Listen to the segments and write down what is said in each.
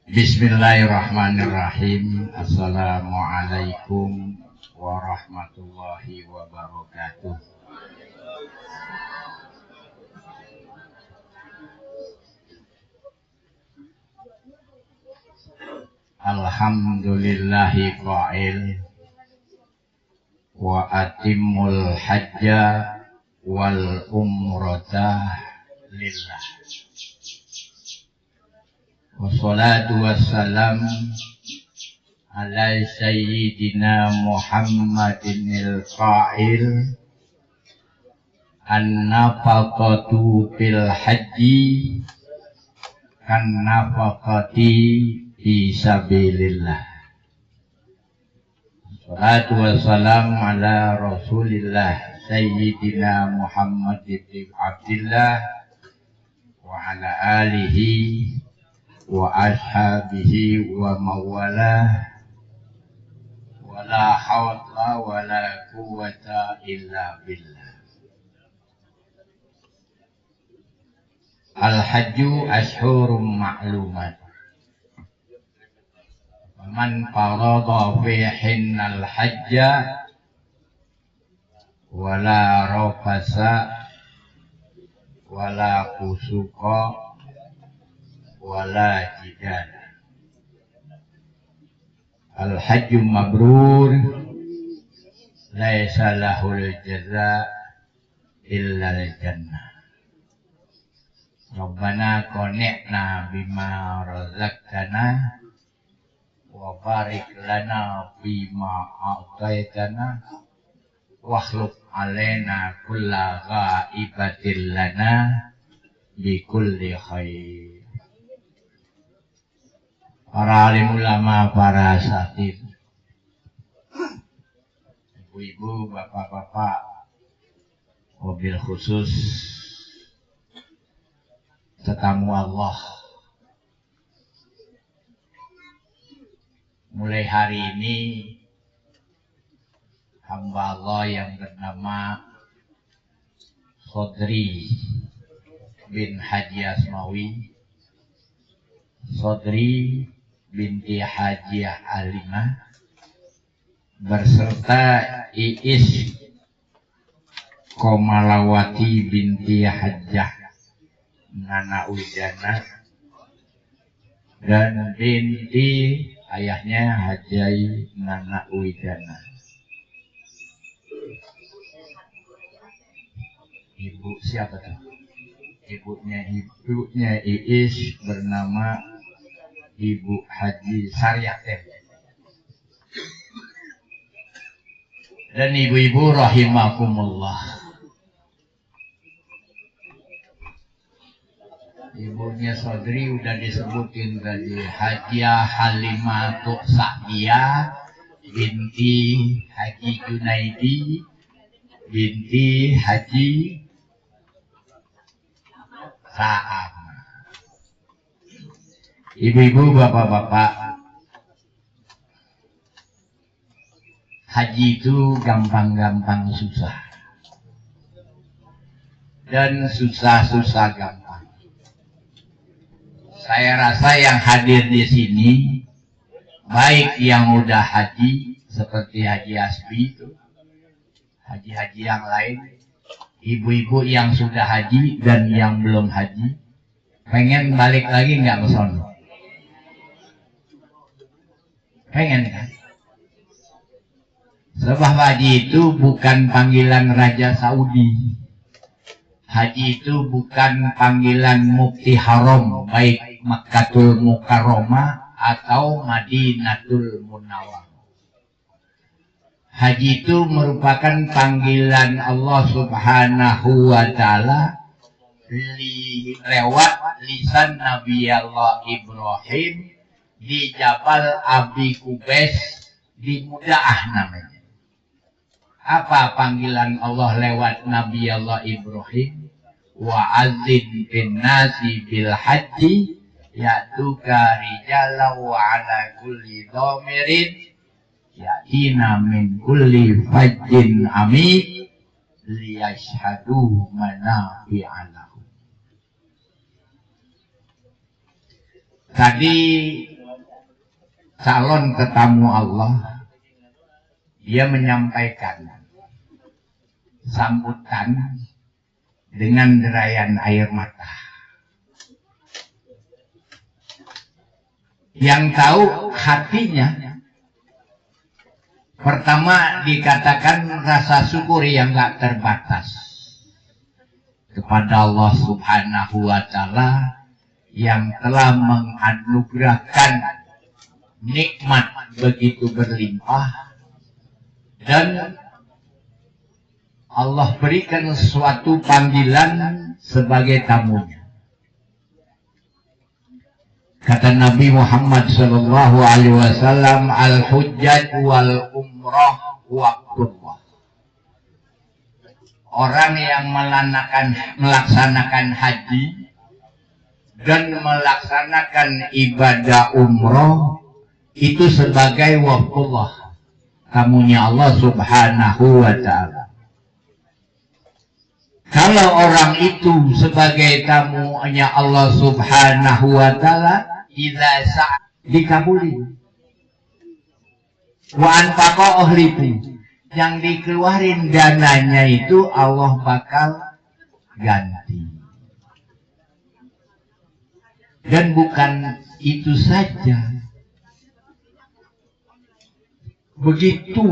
Bismillahirrahmanirrahim. Assalamualaikum warahmatullahi wabarakatuh. Alhamdulillahi qa'il wa atimmul hajja wal umrata lillah. Wassalatu wassalam ala sayyidina Muhammadin al-qa'il an-nafaqatu fil haji kan nafaqati fi sabilillah. Wassalatu wassalam ala rasulillah sayyidina Muhammad ibn Abdillah wa ala alihi wa ashabihi wa mawalah wa la hawla wa la quwwata illa billah. Al-hajju ashhurum ma'lumat. Man farada fihinnal hajja wa la rafasa wa la fusuqa wala jidal. Al-hajju mabrur laisa lahul jaza illa al-jannah. Rabbana qani'na bima razaqtana wa barik lana bima a'taitana wa khluq alaina kulla ghaibatil lana bi kulli khair. Para alim ulama, para asatidz, ibu-ibu, bapak-bapak, wabil khusus tetamu Allah. Mulai hari ini hamba Allah yang bernama Sodri bin Haji Asmawi, Sodri binti Hajiah Alimah berserta Iis Komalawati binti Hajjah Nana Wijana dan binti ayahnya Hajai Nana Wijana. Ibu siapa tuh? Ibunya Iis bernama Ibu Haji Saryatem. Dan ibu-ibu rahimakumullah, ibunya Sodri udah disebutin tadi, Hajiah Halimatu Sa'diyah binti Haji Junaidi binti Haji Sa'am. Ibu-ibu, bapak-bapak, haji itu gampang-gampang susah dan susah-susah gampang. Saya rasa yang hadir di sini, baik yang udah haji seperti Haji Asbi itu, haji-haji yang lain, ibu-ibu yang sudah haji dan yang belum haji, pengen balik lagi nggak ke sono? Pengen kan? Sebab haji itu bukan panggilan Raja Saudi. Haji itu bukan panggilan Mufti Haram, baik Makkatul Mukarramah atau Madinatul Munawwarah. Haji itu merupakan panggilan Allah Subhanahu wa Ta'ala lewat lisan Nabi Allah Ibrahim di Jabal Abi Kubais di Mudaah namanya. Apa panggilan Allah lewat Nabi Allah Ibrahim? Wa azin bin nasi bil haji ya'tuka rijalan wa ala kulli dhamirin ya'tina min kulli fajjin amik liyashhadu manafi'a lahum. Tadi calon tetamu Allah, dia menyampaikan sambutan dengan derayan air mata. Yang tahu hatinya, pertama dikatakan rasa syukur yang gak terbatas kepada Allah Subhanahu wa Ta'ala yang telah menganugerahkan nikmat begitu berlimpah, dan Allah berikan suatu panggilan sebagai tamunya. Kata Nabi Muhammad sallallahu alaihi wasallam, al-hujjat wal umrah waqtullah. Orang yang melaksanakan haji dan melaksanakan ibadah umroh itu sebagai waqtullah, tamunya Allah Subhanahu wa Ta'ala. Kalau orang itu sebagai tamunya Allah Subhanahu wa Ta'ala, idza sa'a dikabuli. Wa anfaqa ahlihi, yang dikeluarin dananya itu Allah bakal ganti. Dan bukan itu saja. Begitu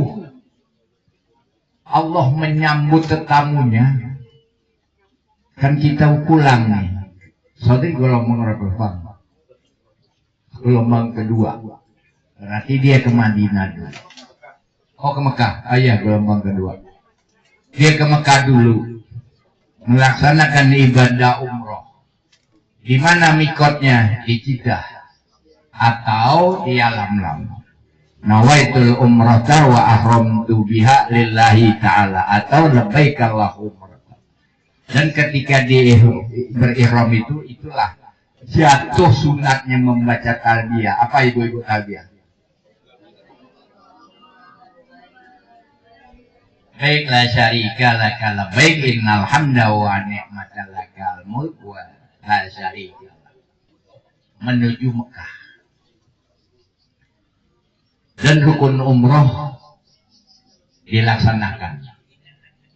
Allah menyambut tetamunya, kan kita pulang nih. Soalnya gelombang kedua. Berarti dia ke Madinah dulu. Oh, ke Mekah. Iya, gelombang kedua. Dia ke Mekah dulu, melaksanakan ibadah umroh. Di mana mikotnya? Di Jeddah atau di Yalamlam. Nawaitul umrata wa ahramtu biha lillahi ta'ala, atau labbaik Allahumma. Dan ketika dia berihram itu, itulah jatuh sunatnya membaca talbiyah. Apa ibu-ibu talbiyah? Baik, la syarika laka labbaik innal hamda wa ni'mata lakal mulk wa la syarika lak. Menuju Mekah. Dan rukun umroh dilaksanakan.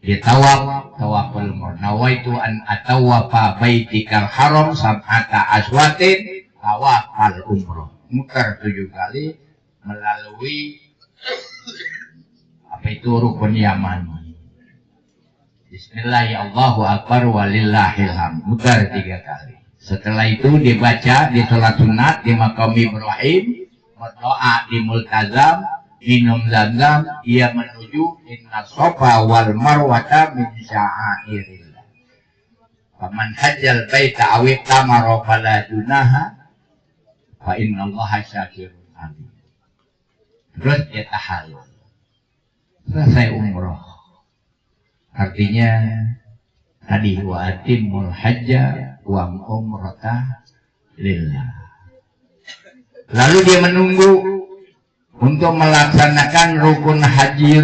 Ditawaf, tawaful umroh. Nawaitu an atawafa baitikal haram sab'ata aswatin tawafal umroh. Muter 7 kali melalui apa itu rukun Yamani. Bismillah, Allahu Akbar, walillahil hamd. Muter 3 kali. Setelah itu dibaca di sholat sunat di Maqam Ibrahim, berdoa di Multazam, minum zam-zam, ia menuju inna sofa wal marwata min sya'airillah. Faman hajjal baita awit tamara fala junaha fa innallaha syakirun alim. Terus dia tahallul. Selesai umroh. Artinya tadi wa atimul hajja wa umrata lillah. Lalu dia menunggu untuk melaksanakan rukun haji.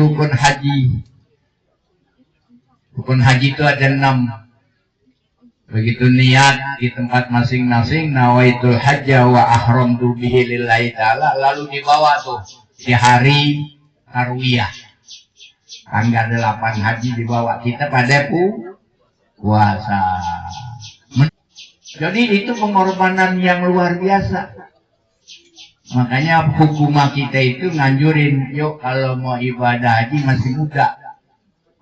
Rukun haji itu ada 6. Begitu niat di tempat masing-masing, nawaitul hajja wa ahramtu bihi lillahi ta'ala, lalu dibawa tuh di hari tarwiyah. Tanggal 8 haji dibawa kita pada puasa. Jadi itu pengorbanan yang luar biasa. Makanya hukumah kita itu nganjurin, yuk kalau mau ibadah haji masih muda.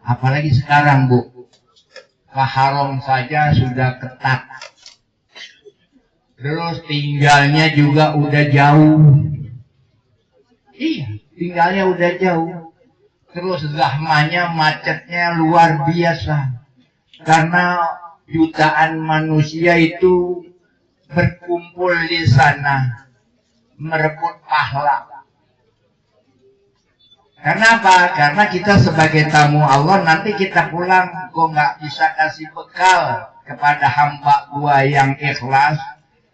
Apalagi sekarang, Bu. Ke haram saja sudah ketat. Terus tinggalnya juga udah jauh. Iya, tinggalnya udah jauh. Terus zahmanya, macetnya luar biasa. Karena jutaan manusia itu berkumpul di sana, merebut pahala. Karena apa? Karena kita sebagai tamu Allah, nanti kita pulang kok nggak bisa kasih bekal kepada hamba gua yang ikhlas,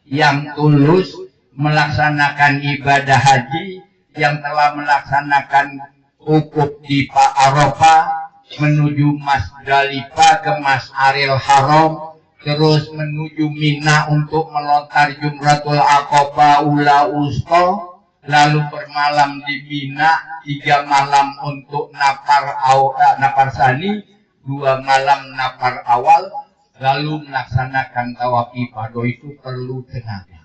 yang tulus melaksanakan ibadah haji, yang telah melaksanakan wukuf di Arafah, menuju Masdalifah ke Mas'aril Haram, terus menuju Mina untuk melontar Jumratul Aqabah ula usta, lalu bermalam di Mina, 3 malam untuk napar sani, 2 malam napar awal, lalu melaksanakan tawaf ifadah itu perlu tenaga.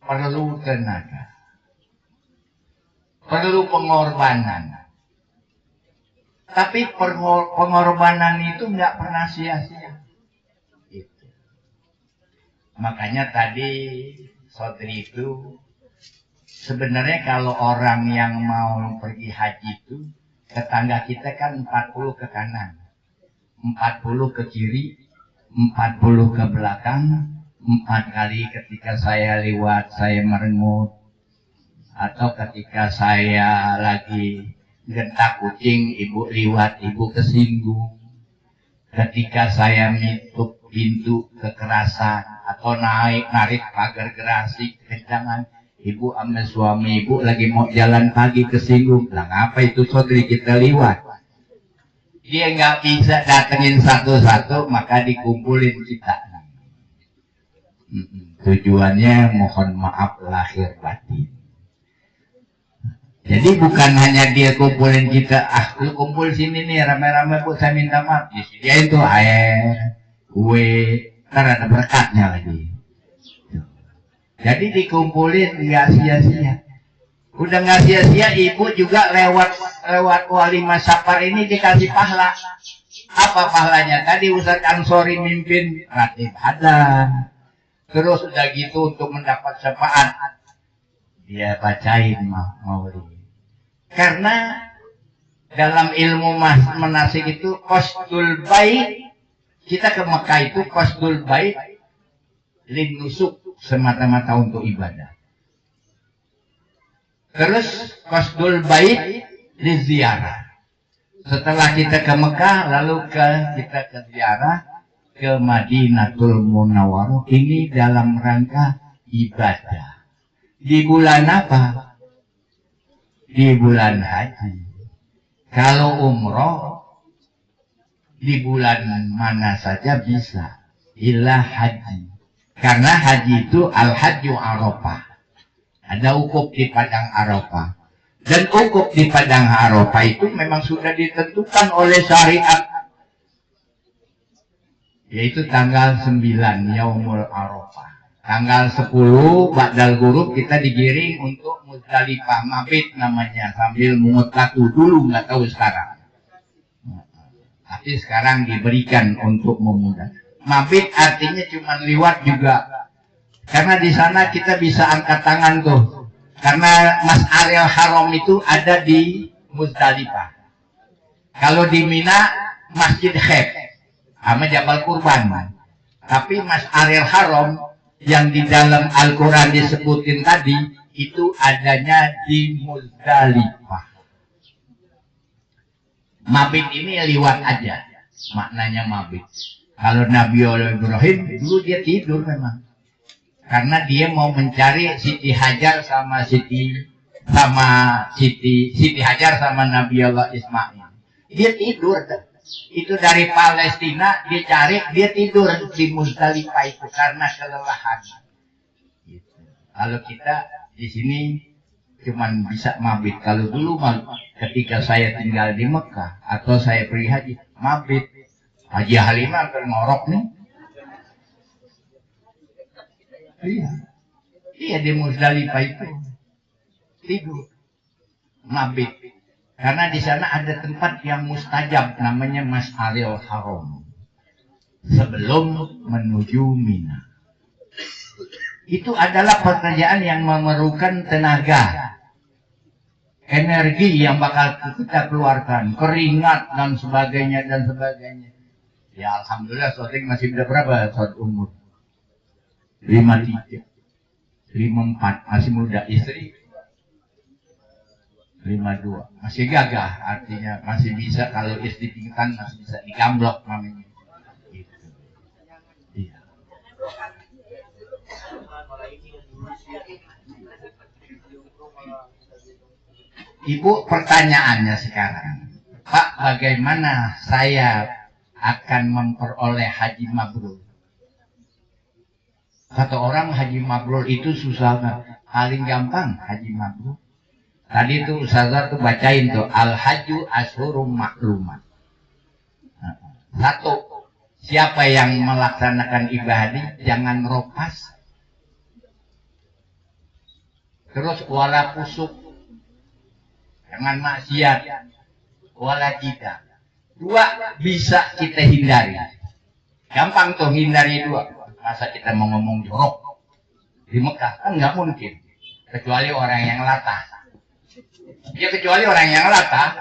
Perlu tenaga. Perlu pengorbanan. Tapi pengorbanan itu nggak pernah sia-sia. Gitu. Makanya tadi Sodri itu sebenarnya kalau orang yang mau pergi haji itu, tetangga kita kan 40 ke kanan, 40 ke kiri, 40 ke belakang, 4 kali ketika saya lewat saya merengut, atau ketika saya lagi gentak kucing ibu liwat ibu kesinggung, ketika saya nutup pintu kekerasan atau narik pagar gerasi kencangan, ibu sama suami ibu lagi mau jalan pagi kesinggung. Lah ngapa itu Sodri kita liwat? Dia nggak bisa datengin satu-satu, maka dikumpulin kita. Tujuannya mohon maaf lahir batin. Jadi bukan hanya dia kumpulin kita, lu kumpul sini nih rame-rame bu, saya minta maaf. Disediain tuh air, kue, ntar ada berkatnya lagi. Jadi dikumpulin nggak sia-sia. Udah nggak sia-sia, ibu juga lewat walimah safar ini dikasih pahala. Apa pahalanya? Tadi Ustadz Ansori mimpin ratib hadah. Terus udah gitu untuk mendapat syafaat, dia bacain maulid. Karena dalam ilmu manasik itu qasdul bait, kita ke Mekah itu qasdul bait lin nusuk, semata-mata untuk ibadah. Terus qasdul bait li ziarah. Setelah kita ke Mekah, lalu kita ke ziarah ke Madinatul Munawwarah, ini dalam rangka ibadah. Di bulan apa? Di bulan haji. Kalau umroh di bulan mana saja bisa, illa haji. Karena haji itu al-hajju Arafah. Ada ukuf di padang Arafah. Dan ukuf di padang Arafah itu memang sudah ditentukan oleh syariat. Yaitu tanggal 9 Yaumul Arafah. Tanggal 10 Ba'dal Ghurub kita digiring untuk Muzdalifah, mabit namanya, sambil mungut latu dulu, nggak tahu sekarang. Tapi sekarang diberikan untuk memudah. Mabit artinya cuma liwat juga. Karena di sana kita bisa angkat tangan tuh. Karena Mas'aril Haram itu ada di Muzdalifah. Kalau di Mina Masjid Khef sama Jabal Kurban. Tapi Mas'aril Haram yang di dalam Al-Quran disebutin tadi, itu adanya di Muzdalifah. Mabit ini liwat aja, maknanya mabit. Kalau Nabi Ibrahim dulu dia tidur memang, karena dia mau mencari Siti Hajar sama Siti Hajar sama Nabi Allah Ismail. Dia tidur. Itu dari Palestina dia cari, dia tidur di Muzdalifah itu karena kelelahan. Gitu. Kalau kita di sini cuman bisa mabit. Kalau dulu ketika saya tinggal di Mekah atau saya pergi haji, mabit. Haji Halimah ngorok nih. Iya di Muzdalifah itu tidur, mabit. Karena di sana ada tempat yang mustajab namanya Mas'aril Haram. Sebelum menuju Mina. Itu adalah pekerjaan yang memerlukan tenaga. Energi yang bakal kita keluarkan. Keringat dan sebagainya dan sebagainya. Ya alhamdulillah Soding masih berapa saat umur? 53. 54. Masih muda. Istri 52, masih gagah, artinya masih bisa, kalau istri pingsan masih bisa digamblok namanya. Gitu. Iya. Ibu, pertanyaannya sekarang, Pak, bagaimana saya akan memperoleh haji mabrur? Kata orang haji mabrur itu susah. Paling gampang haji mabrur. Tadi tuh Ustazah tuh bacain tuh al-hajju ashurum maklumat. Satu, siapa yang melaksanakan ibadah jangan ropas. Terus wala pusuk, jangan maksiat, wala tidak. Dua bisa kita hindari. Gampang tuh hindari dua. Masa kita mau ngomong jorok di Mekah kan nggak mungkin. Kecuali orang yang latah. Ya kecuali orang yang latah.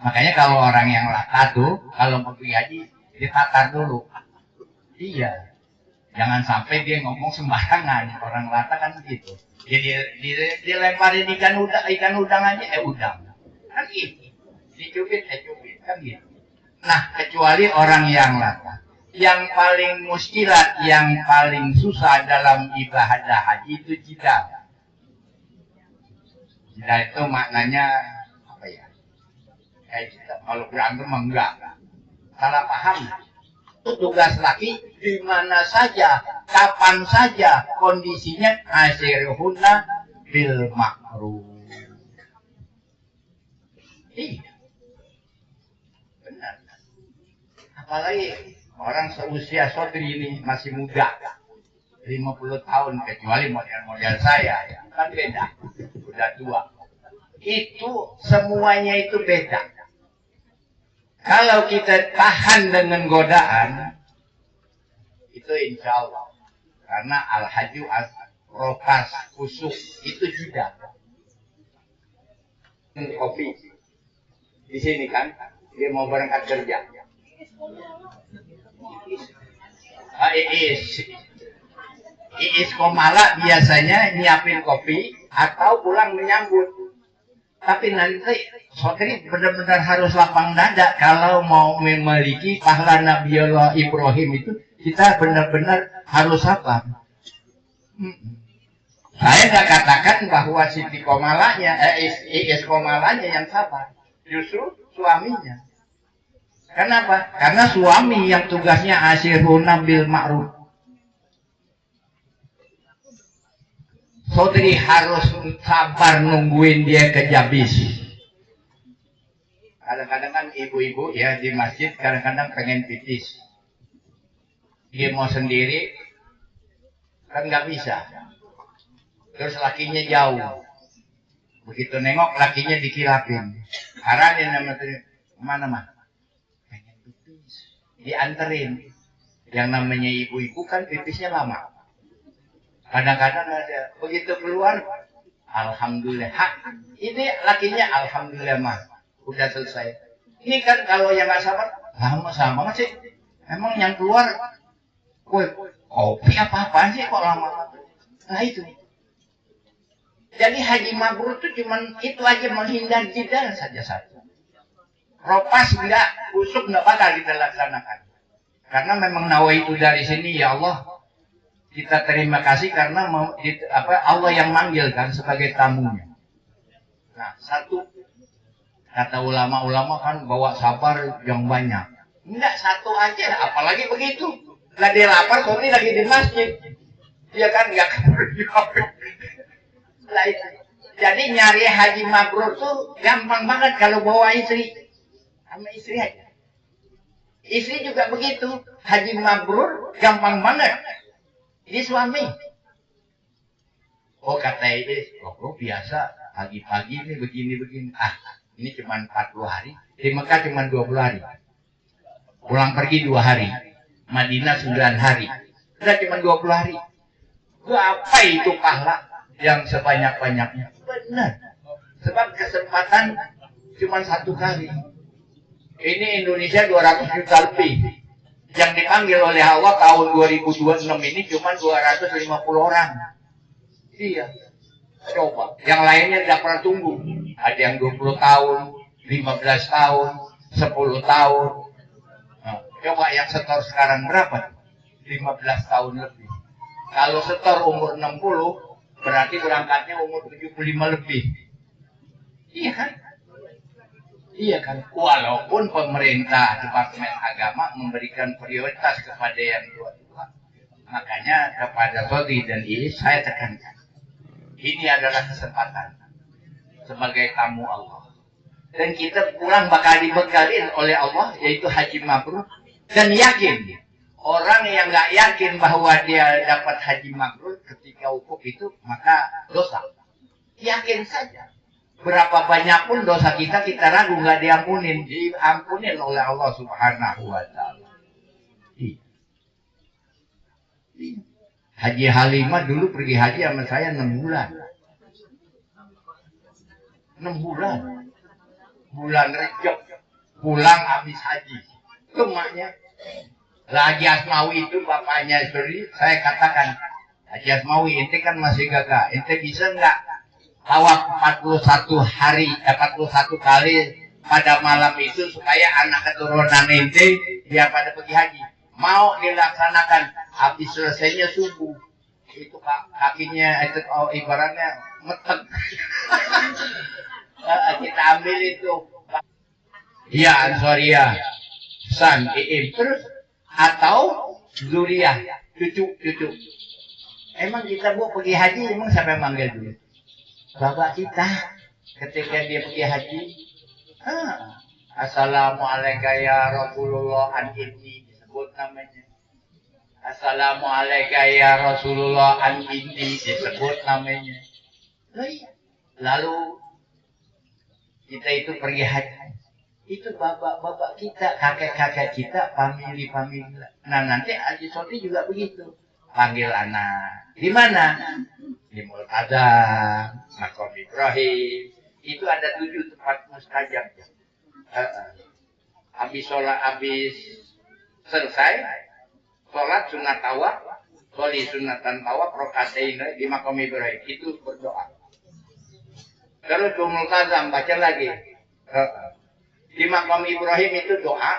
Makanya kalau orang yang latah tuh kalau mau pergi haji ditatar dulu. Iya. Jangan sampai dia ngomong sembarangan. Orang latah kan begitu. Jadi dilemparin ikan udang aja udang. Kan gitu. Dicubit cubit kan gitu. Nah, kecuali orang yang latah. Yang paling muskilat, yang paling susah dalam ibadah haji itu jidal. Jidal itu maknanya apa ya? Kalau berantem enggak. Salah paham. Tugas laki di mana saja, kapan saja kondisinya asirhuna bil makruh. Iya. Benar. Apalagi orang seusia Sodri ini masih muda. 50 tahun kecuali model-model saya ya. Kan beda. Udah tua. Itu semuanya itu beda. Kalau kita tahan dengan godaan, itu insya Allah. Karena al-haju rokas kusuk itu juga. Kopi di sini kan dia mau berangkat kerja. Iis Komala biasanya nyiapin kopi atau pulang menyambut. Tapi nanti Sodri benar-benar harus lapang dada kalau mau memiliki pahala Nabiullah Ibrahim itu kita benar-benar harus sabar. Saya nggak katakan bahwa Siti Komalanya, Iis Komalanya yang sabar, justru suaminya. Kenapa? Karena suami yang tugasnya asiruna bil ma'ruf. Sodri harus sabar nungguin dia ke Jabis. Kadang-kadang kan ibu-ibu ya di masjid kadang-kadang pengen pipis. Dia mau sendiri kan nggak bisa. Terus lakinya jauh. Begitu nengok lakinya dikilapin. Karena dia namanya mana mah? Pengen pipis. Dianterin. Yang namanya ibu-ibu kan pipisnya lama. Kadang-kadang ada begitu keluar, alhamdulillah. Ini lakinya alhamdulillah mah, udah selesai. Ini kan kalau yang nggak sabar, lama sama sih. Emang yang keluar, kopi apa-apaan sih kok lama? Nah itu. Jadi haji mabrur itu cuman itu aja menghindar jidal saja satu. Ropas enggak, busuk enggak bakal kita laksanakan. Karena memang nawa itu dari sini ya Allah. Kita terima kasih karena Allah yang manggil kan sebagai tamunya. Nah, satu kata ulama-ulama kan bawa sabar yang banyak. Enggak satu aja, apalagi begitu. Lah dia lapar, Sodri lagi di masjid. Dia kan enggak lah itu. Jadi nyari haji mabrur tuh gampang banget kalau bawa istri. Sama istri aja. Istri juga begitu. Haji mabrur gampang banget. Ini suami. Oh kata Iis, oh biasa pagi-pagi nih begini-begini. Ini cuma 40 hari. Di Mekah cuma 20 hari. Pulang pergi 2 hari. Madinah 9 hari. Udah cuma 20 hari. Apa itu pahala yang sebanyak-banyaknya? Benar. Sebab kesempatan cuma 1 kali. Ini Indonesia 200 juta lebih. Yang dipanggil oleh Allah tahun 2026 ini cuma 250 orang. Iya. Coba. Yang lainnya tidak pernah tunggu. Ada yang 20 tahun, 15 tahun, 10 tahun. Nah, coba yang setor sekarang berapa? 15 tahun lebih. Kalau setor umur 60, berarti berangkatnya umur 75 lebih. Iya kan? Iya kan, walaupun pemerintah Departemen Agama memberikan prioritas kepada yang tua-tua, Makanya kepada Sodi dan Iis saya tekankan, ini adalah kesempatan sebagai tamu Allah. Dan kita pulang bakal dibekalin oleh Allah, yaitu haji mabrur. Dan yakin, orang yang nggak yakin bahwa dia dapat haji mabrur ketika wukuf itu, maka dosa. Yakin saja. Berapa banyak pun dosa kita ragu nggak diampunin, diampunin oleh Allah Subhanahu wa Ta'ala. Haji Halimah dulu pergi haji sama saya 6 bulan. 6 bulan. Bulan Rejab pulang habis haji. Itu maknya. Haji Asmawi itu bapaknya istri, saya katakan, Haji Asmawi, ente kan masih gagah, ente bisa nggak tawaf 41 hari, 41 kali pada malam itu supaya anak keturunan ente dia pada pergi haji. Mau dilaksanakan, habis selesainya subuh. Itu kakinya itu ibaratnya metek. Kita ambil itu. Iya, Ansoriah, San, Iim, terus atau Zuriyah, cucu. Emang kita mau pergi haji, emang siapa yang manggil dulu? Bapak kita ketika dia pergi haji. Assalamualaikum ya Rasulullah an inni disebut namanya. Assalamualaikum ya Rasulullah an inni disebut namanya. Lalu kita itu pergi haji. Itu bapak-bapak kita, kakek-kakek kita, famili. Nah nanti Haji Soti juga begitu. Panggil anak. Di mana? Di Multazam, Makom Ibrahim. Itu ada 7 tempat mustajab. Habis selesai, sholat sunat tawaf, sholi sunatan tawaf, rokaatain di Makom Ibrahim. Itu berdoa. Terus ke Multazam, baca lagi. Di Makom Ibrahim itu doa,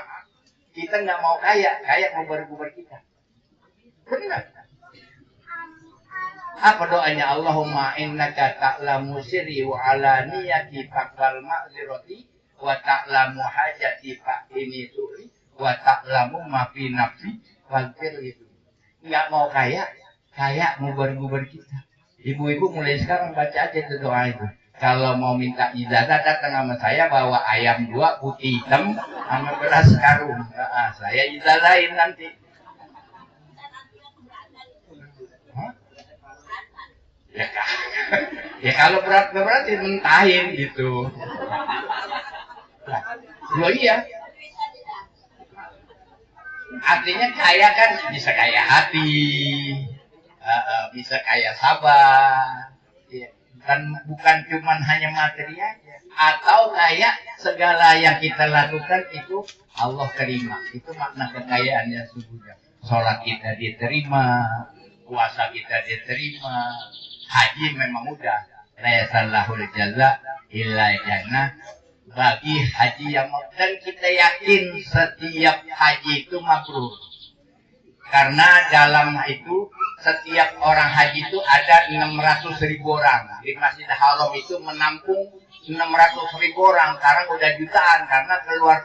kita nggak mau kaya mau berkubar kita. Benar. Apa doanya? Allahumma innaka ta'lamu sirri wa alaniyati faqbal ma'zirati wa ta'lamu hajati fa'ini su'i wa ta'lamu ma fi nafsi waghfir itu. Nggak mau kaya mau berkubar kita. Ibu-ibu mulai sekarang baca aja itu doa itu. Kalau mau minta ijazah datang sama saya bawa ayam 2 putih hitam sama beras karung. Saya ijazahin nanti. Ya kalau berat mentahin gitu. Loh iya. Artinya kaya kan bisa kaya hati, bisa kaya sabar. Bukan cuma hanya materi aja, atau kayak segala yang kita lakukan itu Allah terima. Itu makna kekayaannya sesungguhnya. Sholat kita diterima, puasa kita diterima, haji memang mudah. Laisallahul jaza illa jannah. Bagi haji yang dan kita yakin setiap haji itu mabrur. Karena dalam itu setiap orang haji itu ada 600.000 orang. Di Masjidil Haram itu menampung 600.000 orang. Sekarang udah jutaan karena keluar.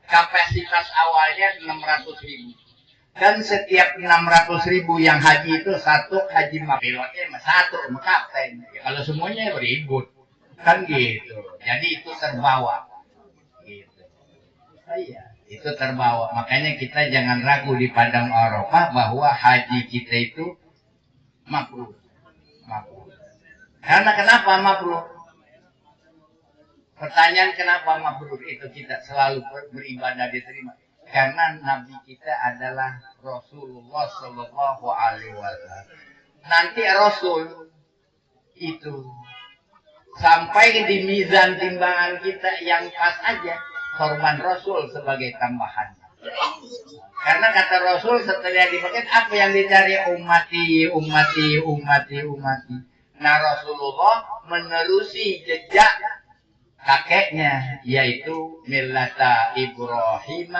Kapasitas awalnya 600.000. Dan setiap 600.000 yang haji itu satu haji pilotnya satu kapten. Ya, kalau semuanya beribut kan gitu. Jadi itu terbawa. Gitu. Iya. Itu terbawa. Makanya kita jangan ragu di Padang Arafah bahwa haji kita itu mabrur. Karena kenapa mabrur? Pertanyaan kenapa mabrur itu kita selalu beribadah diterima? Karena Nabi kita adalah Rasulullah Shallallahu Alaihi Wasallam. Nanti Rasul itu sampai di mizan timbangan kita yang pas aja. Korban Rasul sebagai tambahan. Karena kata Rasul setelah dipakai apa yang dicari ummati. Nah Rasulullah menerusi jejak kakeknya yaitu millata Ibrahim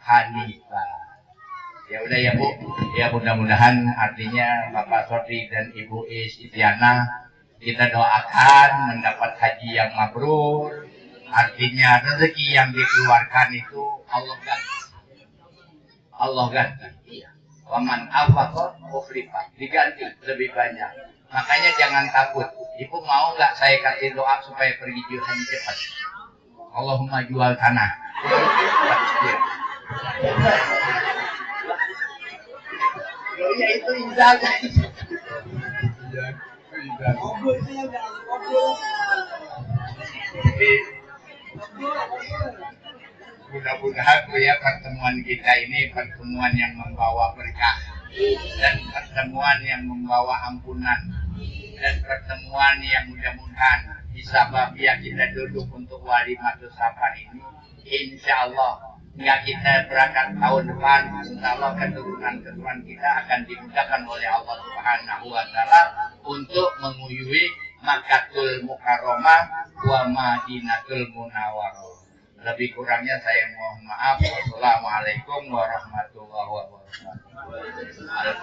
Hanifah. Ya udah ya Bu, ya mudah-mudahan artinya Bapak Sodi dan Ibu Istiana kita doakan mendapat haji yang mabrur. Artinya rezeki yang dikeluarkan itu Allah ganti. Waman afaqah ukhlifa, diganti lebih banyak. Makanya jangan takut. Ibu mau nggak saya kasih doa supaya pergi haji cepat? Allahumma jual tanah. Ya itu indah. Mudah-mudahan ya pertemuan kita ini pertemuan yang membawa berkah dan pertemuan yang membawa ampunan dan pertemuan yang mudah-mudahan bisa ya kita duduk untuk walimatus safar ini. Insya Allah nggak kita berangkat tahun depan, insya Allah keturunan-keturunan kita akan dimudahkan oleh Allah Subhanahu Wa Taala untuk menguyui Makkatul Mukarramah wa Madinatul Munawwarah. Lebih kurangnya saya mohon maaf. Wassalamualaikum warahmatullahi wabarakatuh.